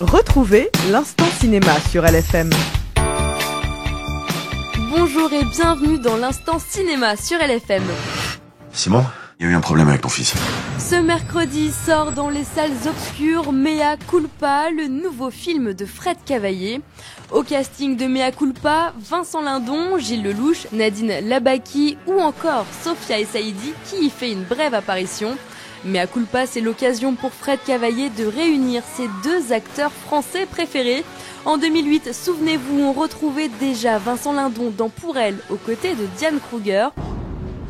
Retrouvez l'instant cinéma sur LFM. Bonjour et bienvenue dans l'instant cinéma sur LFM. Simon, il y a eu un problème avec ton fils. Ce mercredi sort dans les salles obscures Mea Culpa, le nouveau film de Fred Cavaillé. Au casting de Mea Culpa, Vincent Lindon, Gilles Lelouch, Nadine Labaki ou encore Sophia Essaidi qui y fait une brève apparition. Mea Culpa, c'est l'occasion pour Fred Cavaillé de réunir ses deux acteurs français préférés. En 2008, souvenez-vous, on retrouvait déjà Vincent Lindon dans Pour elle, aux côtés de Diane Kruger.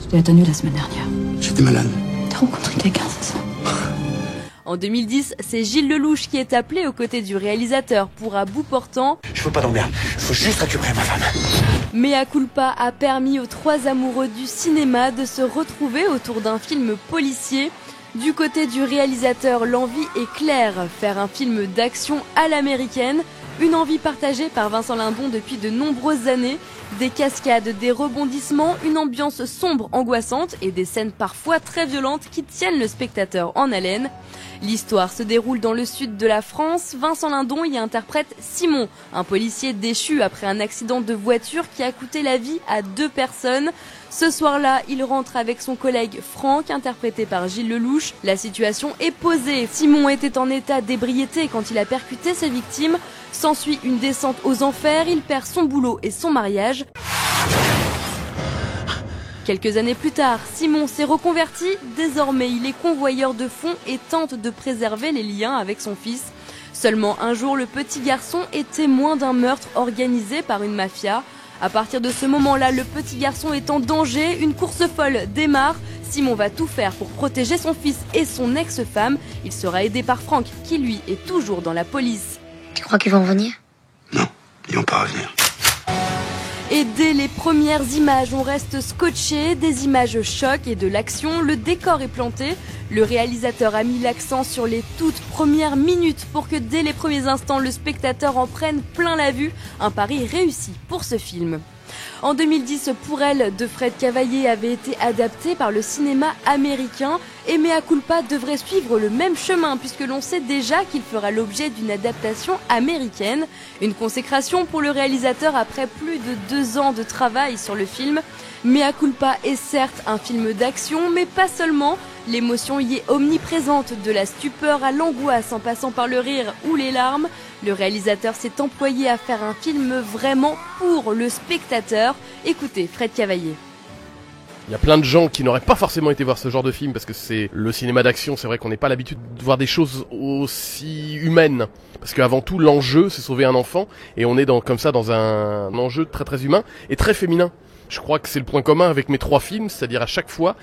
Je t'ai attendu la semaine dernière. J'étais malade. T'as rencontré quelqu'un, c'est ça? En 2010, c'est Gilles Lelouch qui est appelé aux côtés du réalisateur pour À bout portant. Je veux pas d'emmerde, faut juste récupérer ma femme. Mea Culpa a permis aux trois amoureux du cinéma de se retrouver autour d'un film policier. Du côté du réalisateur, l'envie est claire, faire un film d'action à l'américaine, une envie partagée par Vincent Lindon depuis de nombreuses années, des cascades, des rebondissements, une ambiance sombre, angoissante et des scènes parfois très violentes qui tiennent le spectateur en haleine. L'histoire se déroule dans le sud de la France. Vincent Lindon y interprète Simon, un policier déchu après un accident de voiture qui a coûté la vie à 2 personnes. Ce soir-là, il rentre avec son collègue Franck, interprété par Gilles Lelouch. La situation est posée. Simon était en état d'ébriété quand il a percuté ses victimes. S'ensuit une descente aux enfers, il perd son boulot et son mariage. Quelques années plus tard, Simon s'est reconverti. Désormais, il est convoyeur de fonds et tente de préserver les liens avec son fils. Seulement un jour, le petit garçon est témoin d'un meurtre organisé par une mafia. À partir de ce moment-là, le petit garçon est en danger. Une course folle démarre. Simon va tout faire pour protéger son fils et son ex-femme. Il sera aidé par Franck, qui lui est toujours dans la police. Tu crois qu'ils vont revenir? Non, ils vont pas revenir. Et dès les premières images, on reste scotché, des images choc et de l'action, le décor est planté. Le réalisateur a mis l'accent sur les toutes premières minutes pour que dès les premiers instants, le spectateur en prenne plein la vue. Un pari réussi pour ce film. En 2010, Pour elle de Fred Cavaillé avait été adapté par le cinéma américain et Mea Culpa devrait suivre le même chemin puisque l'on sait déjà qu'il fera l'objet d'une adaptation américaine. Une consécration pour le réalisateur après plus de 2 ans de travail sur le film. Mea Culpa est certes un film d'action, mais pas seulement. L'émotion y est omniprésente, de la stupeur à l'angoisse en passant par le rire ou les larmes. Le réalisateur s'est employé à faire un film vraiment pour le spectateur. Écoutez Fred Cavaillé. Il y a plein de gens qui n'auraient pas forcément été voir ce genre de film parce que c'est le cinéma d'action, c'est vrai qu'on n'est pas l'habitude de voir des choses aussi humaines. Parce qu'avant tout, l'enjeu, c'est sauver un enfant et on est comme ça dans un enjeu très très humain et très féminin. Je crois que c'est le point commun avec mes 3 films, c'est-à-dire à chaque fois,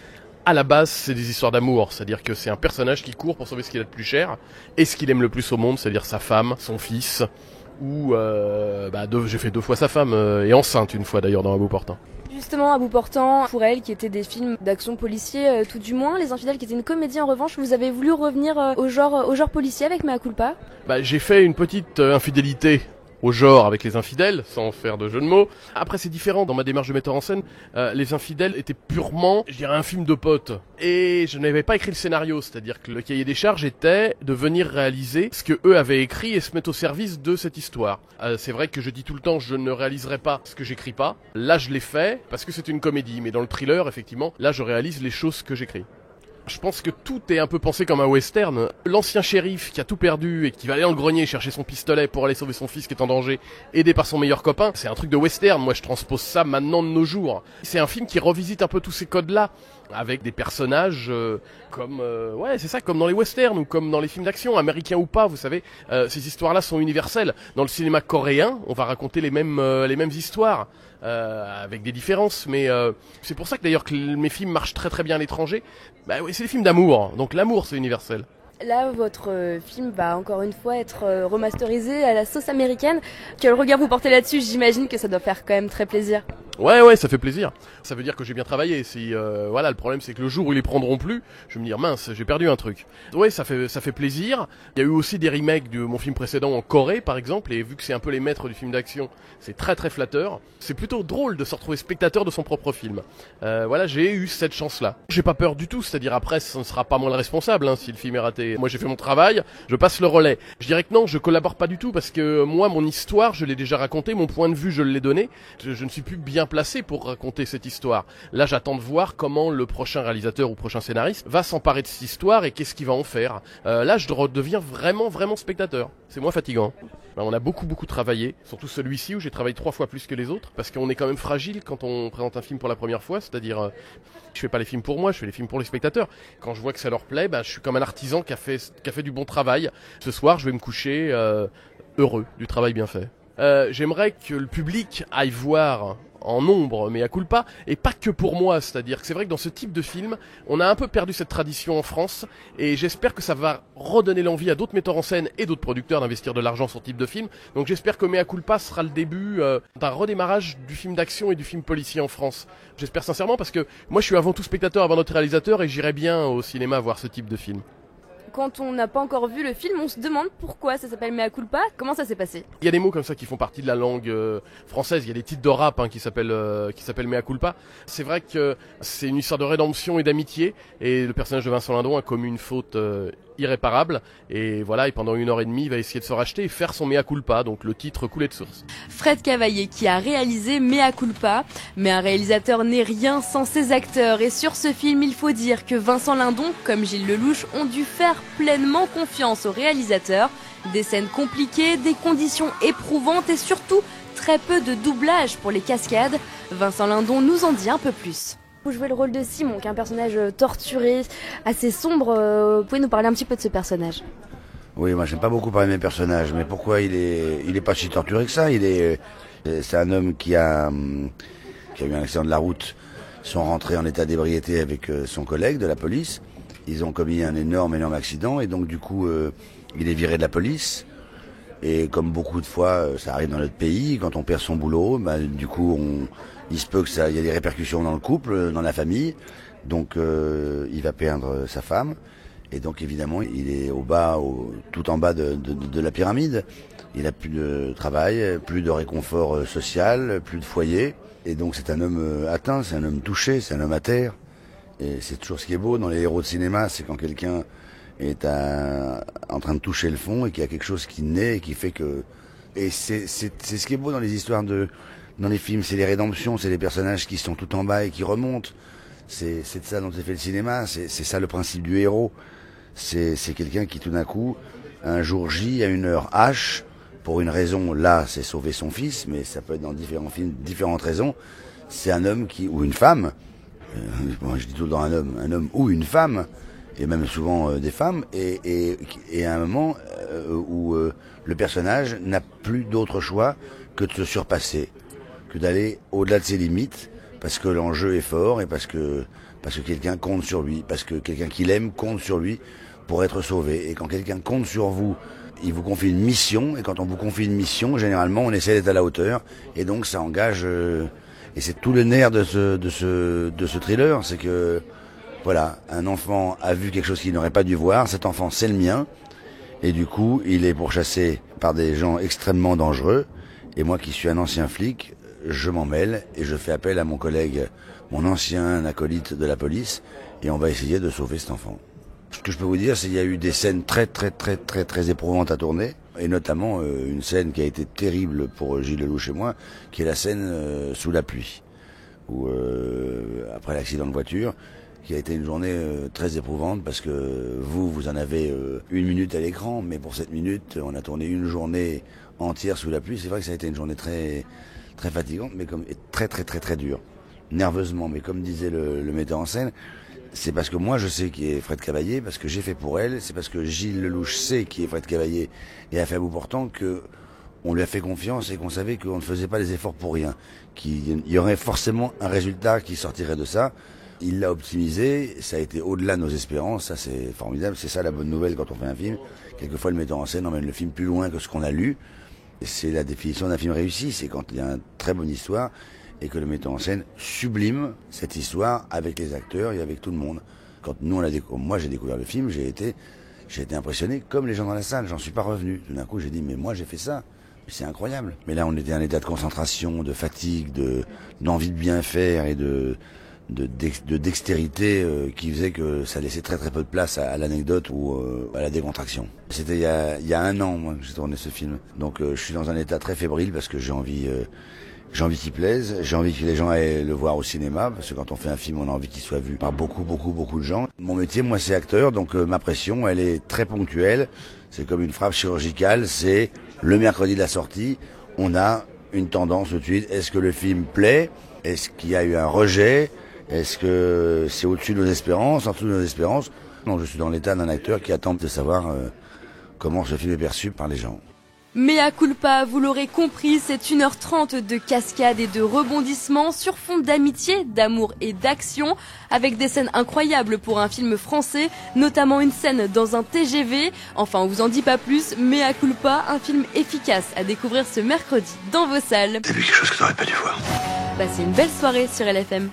à la base, c'est des histoires d'amour. C'est-à-dire que c'est un personnage qui court pour sauver ce qu'il a de plus cher et ce qu'il aime le plus au monde, c'est-à-dire sa femme, son fils, ou j'ai fait 2 fois sa femme, et enceinte une fois d'ailleurs dans À bout portant. Justement, À bout portant, Pour elle, qui étaient des films d'action policier, tout du moins, Les Infidèles, qui était une comédie en revanche, vous avez voulu revenir au genre policier avec Mea Culpa? J'ai fait une petite infidélité au genre avec Les Infidèles, sans faire de jeu de mots. Après, c'est différent. Dans ma démarche de metteur en scène, Les Infidèles étaient purement, je dirais, un film de potes. Et je n'avais pas écrit le scénario, c'est-à-dire que le cahier des charges était de venir réaliser ce que eux avaient écrit et se mettre au service de cette histoire. C'est vrai que je dis tout le temps, je ne réaliserai pas ce que j'écris pas. Là, je l'ai fait parce que c'est une comédie. Mais dans le thriller, effectivement, là, je réalise les choses que j'écris. Je pense que tout est un peu pensé comme un western. L'ancien shérif qui a tout perdu et qui va aller dans le grenier chercher son pistolet pour aller sauver son fils qui est en danger, aidé par son meilleur copain, c'est un truc de western. Moi, je transpose ça maintenant de nos jours. C'est un film qui revisite un peu tous ces codes-là, avec des personnages comme dans les westerns ou comme dans les films d'action, américains ou pas, vous savez. Ces histoires-là sont universelles. Dans le cinéma coréen, on va raconter les mêmes histoires. Avec des différences, mais c'est pour ça que d'ailleurs que mes films marchent très très bien à l'étranger. C'est des films d'amour, donc l'amour c'est universel. Là, votre film va encore une fois être remasterisé à la sauce américaine. Quel regard vous portez là-dessus? J'imagine que ça doit faire quand même très plaisir. Ouais, ça fait plaisir. Ça veut dire que j'ai bien travaillé. Si voilà, le problème c'est que le jour où ils les prendront plus, je vais me dire mince, j'ai perdu un truc. Ouais, ça fait plaisir. Il y a eu aussi des remakes de mon film précédent en Corée par exemple, et vu que c'est un peu les maîtres du film d'action, c'est très très flatteur. C'est plutôt drôle de se retrouver spectateur de son propre film. Voilà, j'ai eu cette chance-là. J'ai pas peur du tout, c'est-à-dire après, ça ne sera pas moi le responsable si le film est raté. Moi j'ai fait mon travail, je passe le relais. Je dirais que non, je collabore pas du tout parce que moi mon histoire, je l'ai déjà racontée, mon point de vue, je l'ai donné. Je ne suis plus bien placé pour raconter cette histoire. Là, j'attends de voir comment le prochain réalisateur ou prochain scénariste va s'emparer de cette histoire et qu'est-ce qu'il va en faire. Là, je redeviens vraiment spectateur. C'est moins fatigant. On a beaucoup travaillé, surtout celui-ci où j'ai travaillé 3 fois plus que les autres, parce qu'on est quand même fragile quand on présente un film pour la première fois, c'est-à-dire je fais pas les films pour moi, je fais les films pour les spectateurs. Quand je vois que ça leur plaît, je suis comme un artisan qui a fait du bon travail. Ce soir, je vais me coucher heureux du travail bien fait. J'aimerais que le public aille voir en nombre mea culpa, et pas que pour moi, c'est-à-dire que c'est vrai que dans ce type de film, on a un peu perdu cette tradition en France, et j'espère que ça va redonner l'envie à d'autres metteurs en scène et d'autres producteurs d'investir de l'argent sur ce type de film. Donc j'espère que mea culpa sera le début d'un redémarrage du film d'action et du film policier en France. J'espère sincèrement, parce que moi je suis avant tout spectateur avant notre réalisateur, et j'irai bien au cinéma voir ce type de film. Quand on n'a pas encore vu le film, on se demande pourquoi ça s'appelle Mea Culpa. Comment ça s'est passé? Il y a des mots comme ça qui font partie de la langue française. Il y a des titres de rap qui s'appellent Mea Culpa. C'est vrai que c'est une histoire de rédemption et d'amitié. Et le personnage de Vincent Lindon a commis une faute irréparable. Et voilà, et pendant 1h30, il va essayer de se racheter et faire son Mea Culpa. Donc le titre coulé de source. Fred Cavaillé qui a réalisé Mea Culpa. Mais un réalisateur n'est rien sans ses acteurs. Et sur ce film, il faut dire que Vincent Lindon, comme Gilles Lellouche, ont dû faire pleinement confiance au réalisateur. Des scènes compliquées, des conditions éprouvantes et surtout très peu de doublage pour les cascades. Vincent Lindon nous en dit un peu plus. Vous jouez le rôle de Simon, qui est un personnage torturé, assez sombre. Vous pouvez nous parler un petit peu de ce personnage? Oui, moi j'aime pas beaucoup parler de mes personnages, mais pourquoi il est pas si torturé que ça? C'est un homme qui a eu un accident de la route. Ils sont rentrés en état d'ébriété avec son collègue de la police. Ils ont commis un énorme accident et donc du coup il est viré de la police. Et comme beaucoup de fois ça arrive dans notre pays, quand on perd son boulot, du coup il se peut que il y a des répercussions dans le couple, dans la famille. Donc il va perdre sa femme et donc évidemment il est tout en bas de la pyramide. Il a plus de travail, plus de réconfort social, plus de foyer. Et donc c'est un homme atteint, c'est un homme touché, c'est un homme à terre. Et c'est toujours ce qui est beau dans les héros de cinéma, c'est quand quelqu'un est en train de toucher le fond et qu'il y a quelque chose qui naît et qui fait que... Et c'est ce qui est beau dans les histoires dans les films, c'est les rédemptions, c'est les personnages qui sont tout en bas et qui remontent. C'est de ça dont est fait le cinéma, c'est ça le principe du héros. C'est quelqu'un qui tout d'un coup, un jour J, à une heure H, pour une raison, là, c'est sauver son fils, mais ça peut être dans différents films, différentes raisons. C'est un homme ou une femme, je dis tout le temps un homme ou une femme, et même souvent des femmes, et à un moment où le personnage n'a plus d'autre choix que de se surpasser, que d'aller au-delà de ses limites, parce que l'enjeu est fort et parce que quelqu'un compte sur lui, parce que quelqu'un qu'il aime compte sur lui pour être sauvé. Et quand quelqu'un compte sur vous, il vous confie une mission, et quand on vous confie une mission, généralement on essaie d'être à la hauteur, et donc ça engage... Et c'est tout le nerf de ce thriller, c'est que voilà, un enfant a vu quelque chose qu'il n'aurait pas dû voir, cet enfant c'est le mien, et du coup il est pourchassé par des gens extrêmement dangereux, et moi qui suis un ancien flic, je m'en mêle et je fais appel à mon collègue, mon ancien acolyte de la police, et on va essayer de sauver cet enfant. Ce que je peux vous dire, c'est qu'il y a eu des scènes très éprouvantes à tourner, et notamment une scène qui a été terrible pour Gilles Lellouche et moi, qui est la scène sous la pluie, où après l'accident de voiture, qui a été une journée très éprouvante, parce que vous en avez 1 minute à l'écran, mais pour cette minute, on a tourné une journée entière sous la pluie. C'est vrai que ça a été une journée très fatigante, mais très dure, nerveusement. Mais comme disait le metteur en scène, c'est parce que moi je sais qui est Fred Cavaillé, parce que j'ai fait pour elle, c'est parce que Gilles Lellouche sait qui est Fred Cavaillé et a fait à bout portant que on lui a fait confiance et qu'on savait qu'on ne faisait pas les efforts pour rien, qu'il y aurait forcément un résultat qui sortirait de ça. Il l'a optimisé, ça a été au-delà de nos espérances, ça c'est formidable, c'est ça la bonne nouvelle quand on fait un film. Quelquefois le metteur en scène emmène le film plus loin que ce qu'on a lu. C'est la définition d'un film réussi, c'est quand il y a une très bonne histoire et que le metteur en scène sublime cette histoire avec les acteurs et avec tout le monde. Quand moi j'ai découvert le film, j'ai été impressionné comme les gens dans la salle, j'en suis pas revenu. Tout d'un coup j'ai dit mais moi j'ai fait ça, c'est incroyable. Mais là on était en état de concentration, de fatigue, d'envie de bien faire et de dextérité qui faisait que ça laissait très très peu de place à l'anecdote ou à la décontraction. C'était il y a 1 an moi que j'ai tourné ce film, donc je suis dans un état très fébrile parce que j'ai envie qu'il plaise, j'ai envie que les gens aillent le voir au cinéma, parce que quand on fait un film, on a envie qu'il soit vu par beaucoup de gens. Mon métier, moi, c'est acteur, donc ma pression, elle est très ponctuelle. C'est comme une frappe chirurgicale, c'est le mercredi de la sortie, on a une tendance tout de suite. Est-ce que le film plaît? Est-ce qu'il y a eu un rejet? Est-ce que c'est au-dessus de nos espérances, en dessous de nos espérances? Non, je suis dans l'état d'un acteur qui attend de savoir comment ce film est perçu par les gens. Mea culpa, vous l'aurez compris, c'est 1h30 de cascades et de rebondissements sur fond d'amitié, d'amour et d'action, avec des scènes incroyables pour un film français, notamment une scène dans un TGV. Enfin, on vous en dit pas plus, Mea culpa, un film efficace à découvrir ce mercredi dans vos salles. T'as vu quelque chose que t'aurais pas dû voir. Passez une belle soirée sur LFM.